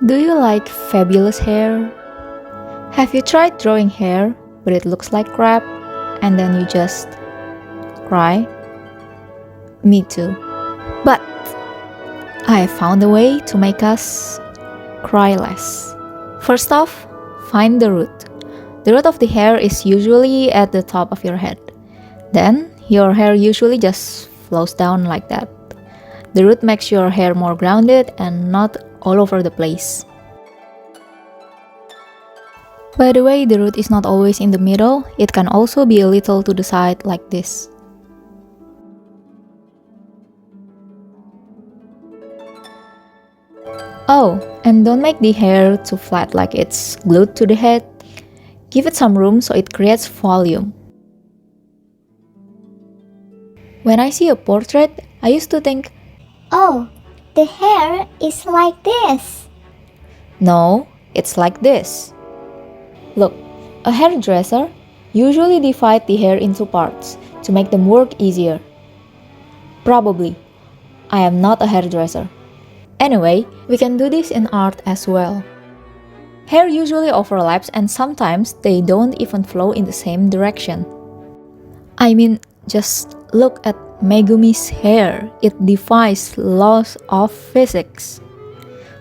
Do you like fabulous hair? Have you tried drawing hair, but it looks like crap, and then you just cry? Me too. But I found a way to make us cry less. First off, find the root. The root of the hair is usually at the top of your head. Then, your hair usually just flows down like that. The root makes your hair more grounded and not all over the place. By the way, the root is not always in the middle, it can also be a little to the side like this. Oh, and don't make the hair too flat like it's glued to the head. Give it some room so it creates volume. When I see a portrait, I used to think, oh, the hair is like this. No, it's like this. Look, a hairdresser usually divides the hair into parts to make them work easier. Probably. I am not a hairdresser. Anyway, we can do this in art as well. Hair usually overlaps and sometimes they don't even flow in the same direction. I mean, just look at Megumi's hair. It defies laws of physics.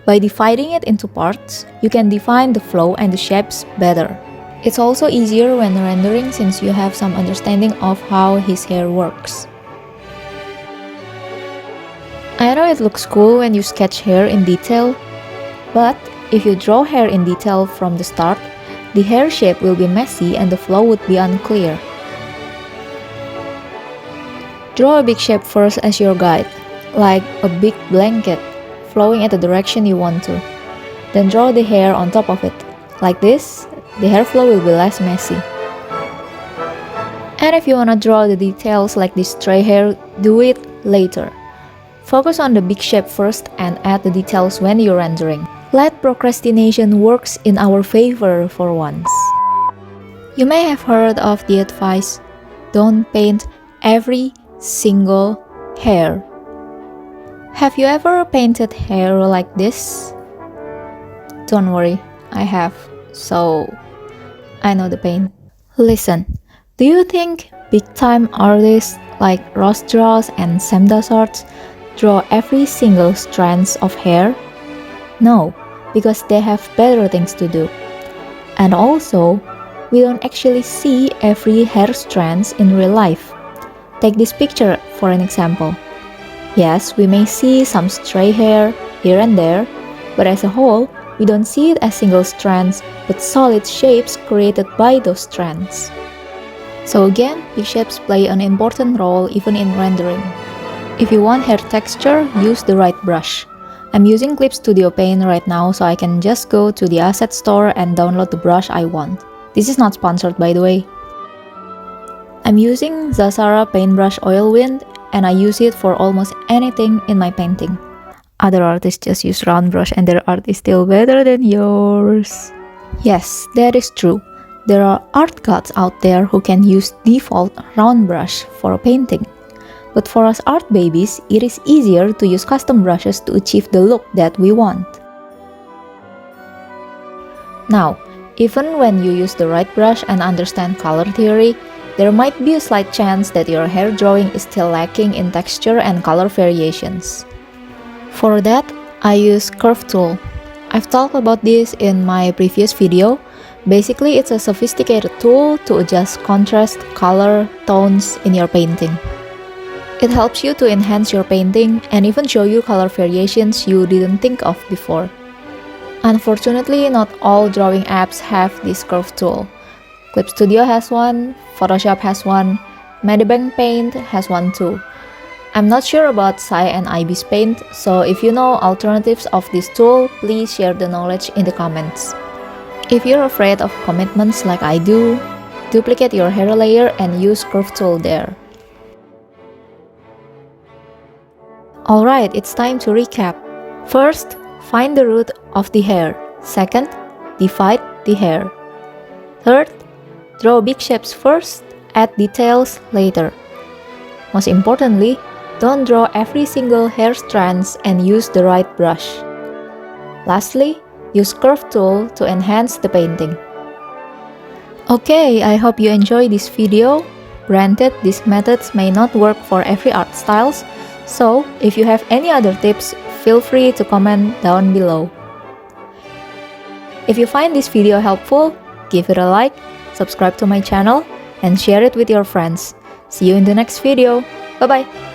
By dividing it into parts, you can define the flow and the shapes better. It's also easier when rendering since you have some understanding of how his hair works. I know it looks cool when you sketch hair in detail, but if you draw hair in detail from the start, the hair shape will be messy and the flow would be unclear. Draw a big shape first as your guide, like a big blanket, flowing at the direction you want to. Then draw the hair on top of it. Like this, the hair flow will be less messy. And if you wanna draw the details like this stray hair, do it later. Focus on the big shape first and add the details when you're rendering. Let procrastination works in our favor for once. You may have heard of the advice, don't paint every single hair. Have you ever painted hair like this? Don't worry, I have, so I know the pain. Listen, do you think big-time artists like Ross Draws and Sam Dassarts draw every single strands of hair? No, because they have better things to do. And also, we don't actually see every hair strands in real life. Take this picture for an example. Yes, we may see some stray hair here and there, but as a whole, we don't see it as single strands, but solid shapes created by those strands. So again, the shapes play an important role even in rendering. If you want hair texture, use the right brush. I'm using Clip Studio Paint right now, so I can just go to the asset store and download the brush I want. This is not sponsored, by the way. I'm using Zasara Paintbrush Oil Wind, and I use it for almost anything in my painting. Other artists just use round brush and their art is still better than yours. Yes, that is true. There are art gods out there who can use default round brush for a painting. But for us art babies, it is easier to use custom brushes to achieve the look that we want. Now, even when you use the right brush and understand color theory, there might be a slight chance that your hair drawing is still lacking in texture and color variations. For that, I use Curve Tool. I've talked about this in my previous video. Basically, it's a sophisticated tool to adjust contrast, color, tones in your painting. It helps you to enhance your painting and even show you color variations you didn't think of before. Unfortunately, not all drawing apps have this curve tool. Clip Studio has one, Photoshop has one, Medibang Paint has one too. I'm not sure about SAI and IbisPaint, so if you know alternatives of this tool, please share the knowledge in the comments. If you're afraid of commitments like I do, duplicate your hair layer and use curve tool there. Alright, it's time to recap. First, find the root of the hair. Second, divide the hair. Third, draw big shapes first, add details later. Most importantly, don't draw every single hair strands and use the right brush. Lastly, use curve tool to enhance the painting. Okay, I hope you enjoy this video. Granted, these methods may not work for every art styles, so if you have any other tips, feel free to comment down below. If you find this video helpful, give it a like, subscribe to my channel, and share it with your friends. See you in the next video. Bye bye!